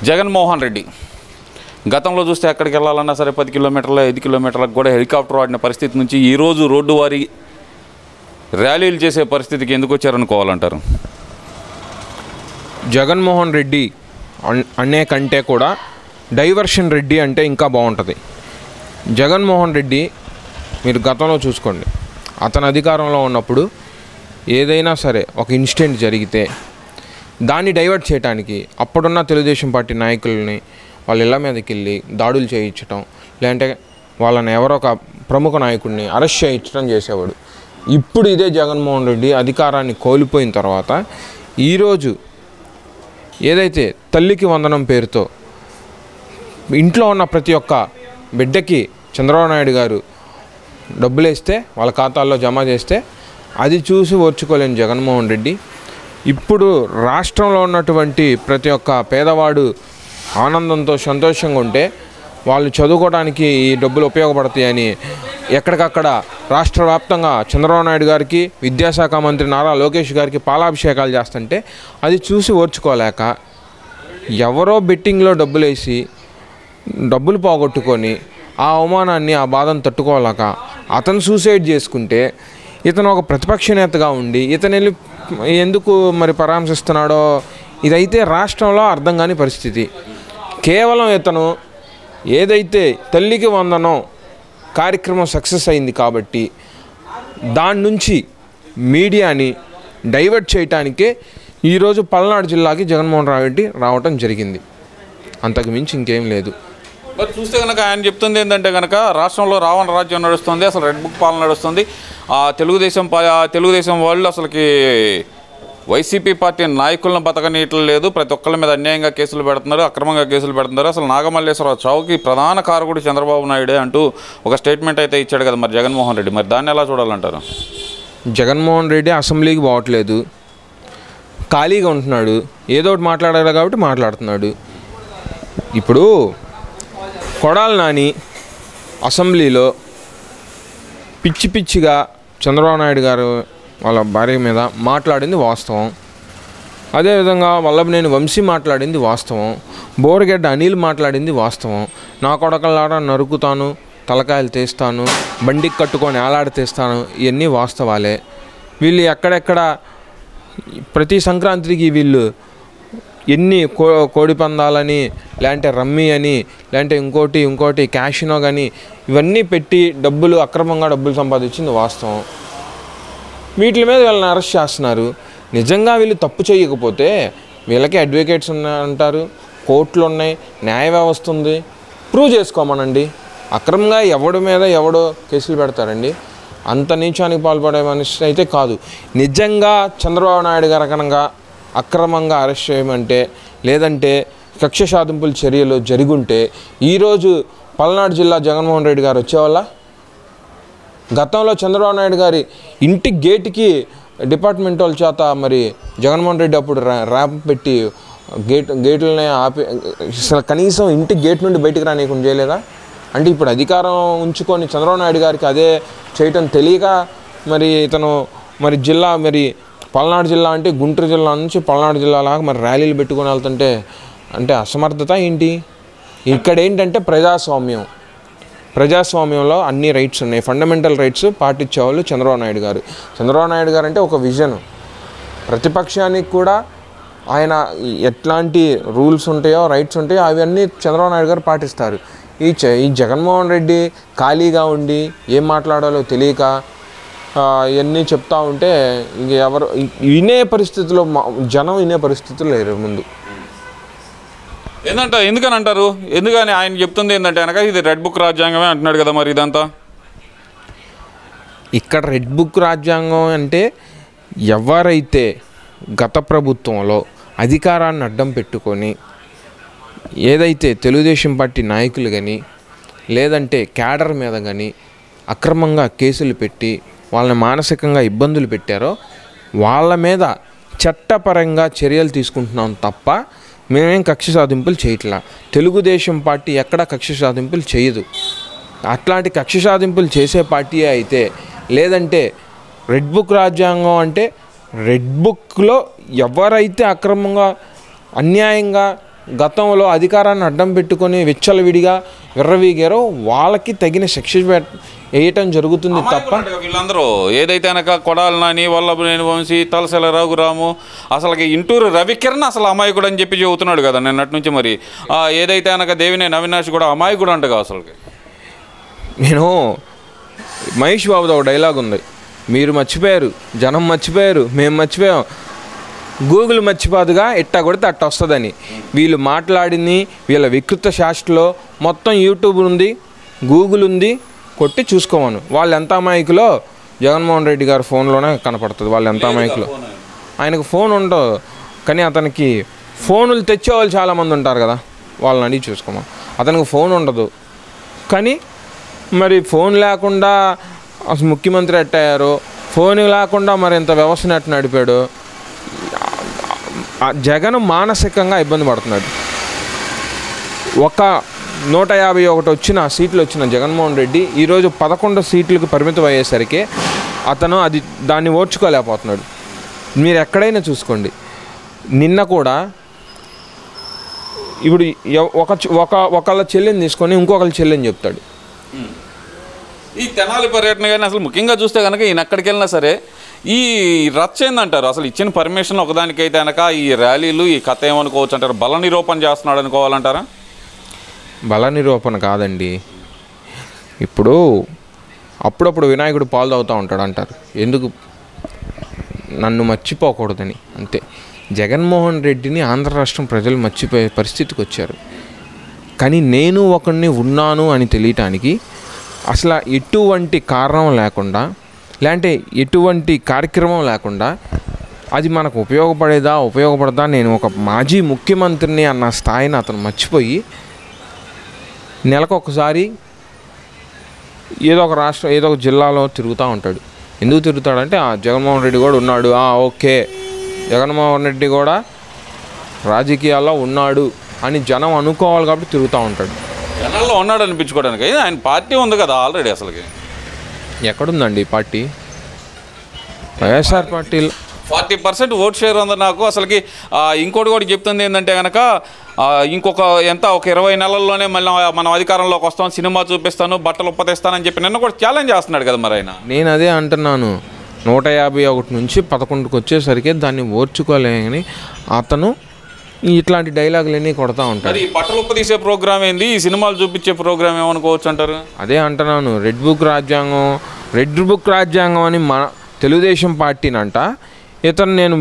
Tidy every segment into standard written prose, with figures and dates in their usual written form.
జగన్మోహన్ రెడ్డి గతంలో చూస్తే ఎక్కడికి వెళ్ళాలన్నా సరే 10 కిలోమీటర్లు 5 కిలోమీటర్లకు కూడా హెలికాప్టర్ వాడిన పరిస్థితి నుంచి ఈరోజు రోడ్డు వారి ర్యాలీలు చేసే పరిస్థితికి ఎందుకు వచ్చారనుకోవాలంటారు? జగన్మోహన్ రెడ్డి అనే కంటే కూడా డైవర్షన్ రెడ్డి అంటే ఇంకా బాగుంటుంది. జగన్మోహన్ రెడ్డి మీరు గతంలో చూసుకోండి, అతను అధికారంలో ఉన్నప్పుడు ఏదైనా సరే ఒక ఇన్సిడెంట్ జరిగితే దాన్ని డైవర్ట్ చేయడానికి అప్పుడున్న తెలుగుదేశం పార్టీ నాయకుల్ని వాళ్ళ ఇళ్ళ మీదకి వెళ్ళి దాడులు చేయించడం, లేదంటే వాళ్ళని ఎవరో ఒక ప్రముఖ నాయకుడిని అరెస్ట్ చేయించడం చేసేవాడు. ఇప్పుడు ఇదే జగన్మోహన్ రెడ్డి అధికారాన్ని కోల్పోయిన తర్వాత ఈరోజు ఏదైతే తల్లికి వందనం పేరుతో ఇంట్లో ఉన్న ప్రతి ఒక్క బిడ్డకి చంద్రబాబు నాయుడు గారు డబ్బులు వేస్తే వాళ్ళ ఖాతాల్లో జమ చేస్తే అది చూసి ఓర్చుకోలేని జగన్మోహన్ రెడ్డి ఇప్పుడు రాష్ట్రంలో ఉన్నటువంటి ప్రతి ఒక్క పేదవాడు ఆనందంతో సంతోషంగా ఉంటే వాళ్ళు చదువుకోవడానికి ఈ డబ్బులు ఉపయోగపడతాయని ఎక్కడికక్కడ రాష్ట్ర వ్యాప్తంగా చంద్రబాబు నాయుడు గారికి, విద్యాశాఖ మంత్రి నారా లోకేష్ గారికి పాలాభిషేకాలు చేస్తుంటే అది చూసి ఓర్చుకోలేక ఎవరో బెట్టింగ్లో డబ్బులు వేసి డబ్బులు పోగొట్టుకొని ఆ అవమానాన్ని ఆ బాధను తట్టుకోలేక అతను సూసైడ్ చేసుకుంటే ఇతను ఒక ప్రతిపక్ష నేతగా ఉండి ఇతను వెళ్ళి ఎందుకు మరి పరామర్శిస్తున్నాడో ఇదైతే రాష్ట్రంలో అర్థం కాని పరిస్థితి. కేవలం ఇతను ఏదైతే తల్లికి వందనం కార్యక్రమం సక్సెస్ అయింది కాబట్టి దాని నుంచి మీడియాని డైవర్ట్ చేయటానికే ఈరోజు పల్నాడు జిల్లాకి జగన్మోహన్ రెడ్డి రావటం జరిగింది. అంతకు మించి ఇంకేం లేదు. మరి చూస్తే కనుక ఆయన చెప్తుంది ఏంటంటే కనుక రాష్ట్రంలో రావణ రాజ్యం నడుస్తుంది, అసలు రెడ్ బుక్ పాలన నడుస్తుంది. తెలుగుదేశం వాళ్ళు అసలుకి వైసీపీ పార్టీ నాయకులను బతకనీయటం లేదు, ప్రతి ఒక్కళ్ళ మీద అన్యాయంగా కేసులు పెడుతున్నారు, అక్రమంగా కేసులు పెడుతున్నారు, అసలు నాగమల్లేశ్వరరావు చావుకి ప్రధాన కారకుడు చంద్రబాబు నాయుడే అంటూ ఒక స్టేట్మెంట్ అయితే ఇచ్చాడు కదా మరి జగన్మోహన్ రెడ్డి. మరి దాన్ని ఎలా చూడాలంటారు? జగన్మోహన్ రెడ్డి అసెంబ్లీకి పోవట్లేదు, ఖాళీగా ఉంటున్నాడు, ఏదో ఒకటి మాట్లాడాలి కాబట్టి మాట్లాడుతున్నాడు. ఇప్పుడు కొడాలి నాని అసెంబ్లీలో పిచ్చి పిచ్చిగా చంద్రబాబు నాయుడు గారు వాళ్ళ భార్య మీద మాట్లాడింది వాస్తవం. అదేవిధంగా వల్లభనేని వంశీ మాట్లాడింది వాస్తవం. బోరగడ్డ అనిల్ మాట్లాడింది వాస్తవం. నా కొడకల్లారా నరుకుతాను, తలకాయలు తీస్తాను, బండికి కట్టుకొని ఏలాడి తీస్తాను, ఇవన్నీ వాస్తవాలే. వీళ్ళు ఎక్కడెక్కడ ప్రతి సంక్రాంతికి వీళ్ళు ఎన్ని కోడి పందాలని, లేదంటే రమ్మీ అని, లేదంటే ఇంకోటి క్యాషినో కానీ ఇవన్నీ పెట్టి అక్రమంగా డబ్బులు సంపాదించింది వాస్తవం. వీటి మీద వీళ్ళని అరెస్ట్ చేస్తున్నారు. నిజంగా వీళ్ళు తప్పు చేయకపోతే వీళ్ళకి అడ్వకేట్స్ అంటారు, కోర్టులు ఉన్నాయి, న్యాయ వ్యవస్థ ఉంది, ప్రూవ్ చేసుకోమనండి. అక్రమంగా ఎవడి మీద ఎవడో కేసులు పెడతారండి? అంత నీచానికి పాల్పడే మనిషి అయితే కాదు. నిజంగా చంద్రబాబు నాయుడు గారు కనుక అక్రమంగా అరెస్ట్ చేయమంటే, లేదంటే కక్ష సాధింపుల చర్యలు జరుగుంటే ఈరోజు పల్నాడు జిల్లా జగన్మోహన్ రెడ్డి గారు వచ్చేవాళ్ళ? గతంలో చంద్రబాబు నాయుడు గారి ఇంటి గేటుకి డిపార్ట్మెంట్ వాళ్ళ చేత మరి జగన్మోహన్ రెడ్డి అప్పుడు ర్యాంప్ పెట్టి గేట్లని ఆపి అసలు కనీసం ఇంటి గేట్ నుండి బయటకు రానియకుండా చేయలేదా? అంటే ఇప్పుడు అధికారం ఉంచుకొని చంద్రబాబు నాయుడు గారికి అదే చేయటం తెలియక మరి ఇతను మరి జిల్లా మరి పల్నాడు జిల్లా అంటే గుంటూరు జిల్లా నుంచి పల్నాడు జిల్లాలాగా మరి ర్యాలీలు పెట్టుకొని వెళ్తుంటే అంటే అసమర్థత ఏంటి? ఇక్కడ ఏంటంటే ప్రజాస్వామ్యంలో అన్ని రైట్స్ ఉన్నాయి, ఫండమెంటల్ రైట్స్ పాటించేవాళ్ళు చంద్రబాబు నాయుడు గారు. చంద్రబాబు నాయుడు గారు అంటే ఒక విజన్. ప్రతిపక్షానికి కూడా ఆయన ఎట్లాంటి రూల్స్ ఉంటాయో రైట్స్ ఉంటాయో అవన్నీ చంద్రబాబు నాయుడు గారు పాటిస్తారు. ఈ జగన్మోహన్ రెడ్డి ఖాళీగా ఉండి ఏం మాట్లాడాలో తెలియక ఇవన్నీ చెప్తా ఉంటే ఇంక ఎవరు జనం వినే పరిస్థితులు లేరు ముందు. ఎందుకని అంటారు? ఎందుకని ఆయన చెప్తుంది ఏంటంటే కనుక ఇది రెడ్ బుక్ రాజ్యాంగమే అంటున్నాడు కదా. మరి ఇదంతా ఇక్కడ రెడ్ బుక్ రాజ్యాంగం అంటే ఎవరైతే గత ప్రభుత్వంలో అధికారాన్ని అడ్డం పెట్టుకొని ఏదైతే తెలుగుదేశం పార్టీ నాయకులు కానీ లేదంటే క్యాడర్ మీద కానీ అక్రమంగా కేసులు పెట్టి వాళ్ళని మానసికంగా ఇబ్బందులు పెట్టారో వాళ్ళ మీద చట్టపరంగా చర్యలు తీసుకుంటున్నాం తప్ప మేమేం కక్ష సాధింపులు చేయట్లా. తెలుగుదేశం పార్టీ ఎక్కడ కక్ష సాధింపులు చేయదు. అట్లాంటి కక్ష సాధింపులు చేసే పార్టీ అయితే, లేదంటే రెడ్ బుక్ రాజ్యాంగం అంటే రెడ్ బుక్లో ఎవరైతే అక్రమంగా అన్యాయంగా గతంలో అధికారాన్ని అడ్డం పెట్టుకొని విచ్చలవిడిగా విర్రవీగారో వాళ్ళకి తగిన శిక్ష వేయటం జరుగుతుంది తప్ప వీళ్ళందరూ ఏదైతే అనక కొడాలి నాని, వల్లభనేని వంశీ, తలసాల రఘురాము, అసలుకి ఇంటూరు రవికిరణ్ అసలు అమాయకుడు అని చెప్పి చెబుతున్నాడు కదా నిన్నటి నుంచి. మరి ఏదైతే అనక దేవినేని అవినాష్ కూడా అమాయకుడు అంటగా. అసలుకి నేను మహేష్ బాబుది ఒక డైలాగ్ ఉంది, మీరు మర్చిపోయారు, జనం మర్చిపోయారు, మేము మర్చిపోయాం, గూగుల్ మర్చిపోదుగా ఇట్టా కొడితే అట్ట వస్తుందని. వీళ్ళు మాట్లాడింది వీళ్ళ వికృత శాస్త్రలో మొత్తం యూట్యూబ్ ఉంది, గూగుల్ ఉంది, కొట్టి చూసుకోమను. వాళ్ళు ఎంత అమాయకులో జగన్మోహన్ రెడ్డి గారి ఫోన్లోనే కనపడుతుంది. వాళ్ళు ఎంత అమాయకులు. ఆయనకు ఫోన్ ఉండదు, కానీ అతనికి ఫోనులు తెచ్చేవాళ్ళు చాలామంది ఉంటారు కదా, వాళ్ళని అడిగి చూసుకోమా. అతనికి ఫోన్ ఉండదు, కానీ మరి ఫోన్ లేకుండా అసలు ముఖ్యమంత్రి ఎట్టయ్యారో, ఫోన్ లేకుండా మరి ఇంత వ్యవస్థను ఎట్ట నడిపాడు. జగన్ మానసికంగా ఇబ్బంది పడుతున్నాడు. ఒక 151 వచ్చిన సీట్లు వచ్చిన జగన్మోహన్ రెడ్డి ఈరోజు 11 సీట్లకు పరిమితం అయ్యేసరికి అతను దాన్ని ఓర్చుకోలేకపోతున్నాడు. మీరు ఎక్కడైనా చూసుకోండి, నిన్న కూడా ఇప్పుడు ఒకళ్ళ చెల్లిని తీసుకొని ఇంకొకళ్ళ చెల్లిని చెప్తాడు. ఈ తెనాలి పర్యటన కానీ అసలు ముఖ్యంగా చూస్తే కనుక ఈయన ఎక్కడికి వెళ్ళినా సరే ఈ రచ్చ ఏందంటారు. అసలు ఇచ్చిన పర్మిషన్ ఒకదానికైతే కనుక ఈ ర్యాలీలు ఈ కథ ఏమనుకోవచ్చు అంటారు. బల నిరూపణ చేస్తున్నాడు అనుకోవాలంటారా? బల నిరూపణ కాదండి. ఇప్పుడు అప్పుడప్పుడు వినాయకుడు పాలు తాగుతూ ఉంటాడు అంటారు, ఎందుకు నన్ను మర్చిపోకూడదని. అంతే. జగన్మోహన్ రెడ్డిని ఆంధ్ర రాష్ట్రం ప్రజలు మర్చిపోయే పరిస్థితికి వచ్చారు. కానీ నేను ఒకడిని ఉన్నాను అని తెలియటానికి అసలు ఎటువంటి కారణం లేకుండా, లేదంటే ఎటువంటి కార్యక్రమం లేకుండా అది మనకు ఉపయోగపడదా, నేను ఒక మాజీ ముఖ్యమంత్రిని అన్న స్థాయిని అతను మర్చిపోయి నెలకొకసారి ఏదో ఒక రాష్ట్రం ఏదో ఒక జిల్లాలో తిరుగుతూ ఉంటాడు. ఎందుకు తిరుగుతాడంటే జగన్మోహన్ రెడ్డి కూడా ఉన్నాడు, ఓకే జగన్మోహన్ రెడ్డి కూడా రాజకీయాల్లో ఉన్నాడు అని జనం అనుకోవాలి కాబట్టి తిరుగుతూ ఉంటాడు. జనాల్లో ఉన్నాడు అనిపించుకోవడానికి ఆయన పార్టీ ఉంది కదా ఆల్రెడీ. అసలుకి ఎక్కడుందండి పార్టీ? వైఎస్ఆర్ పార్టీలో 40% ఓట్ షేర్ ఉంది నాకు. అసలుకి ఇంకోటి కూడా చెప్తుంది ఏంటంటే కనుక ఇంకొక ఒక 20 నెలల్లోనే మళ్ళీ మనం అధికారంలోకి వస్తాం, సినిమా చూపిస్తాను, బట్టలు ఉప్పతేస్తానని చెప్పి నిన్న కూడా ఛాలెంజ్ చేస్తున్నాడు కదా మరి ఆయన. నేను అదే అంటున్నాను, 151 నుంచి 11కి వచ్చేసరికి దాన్ని ఓర్చుకోలేని అతను ఇట్లాంటి డైలాగులన్నీ కొడతా ఉంటారు. ఈ బట్టలు ఉప్ప తీసే ప్రోగ్రామ్ ఏంది, ఈ సినిమాలు చూపించే ప్రోగ్రామ్ ఏమనుకోవచ్చు అంటారు? అదే అంటున్నాను, రెడ్ బుక్ రాజ్యాంగం అని మన తెలుగుదేశం పార్టీనంట, ఇతను నేను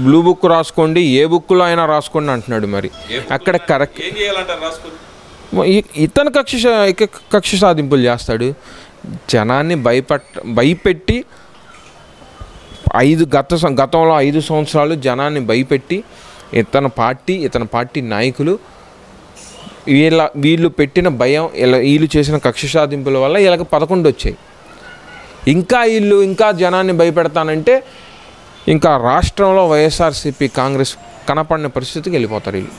బ్లూ బుక్ రాసుకోండి, ఏ బుక్లో అయినా రాసుకోండి అంటున్నాడు. మరి అక్కడ కరెక్ట్ ఏం చేయాలంటారు రాసుకోండి. ఇతను కక్ష సాధింపులు చేస్తాడు. జనాన్ని భయపెట్టి గతంలో 5 సంవత్సరాలు జనాన్ని భయపెట్టి ఇతని పార్టీ నాయకులు వీళ్ళు పెట్టిన భయం, వీళ్ళు చేసిన కక్ష సాధింపుల వల్ల వీళ్ళకి 11 వచ్చాయి. ఇంకా జనాన్ని భయపెడతానంటే ఇంకా రాష్ట్రంలో వైఎస్ఆర్సీపీ కాంగ్రెస్ కనపడిన పరిస్థితికి వెళ్ళిపోతారు వీళ్ళు.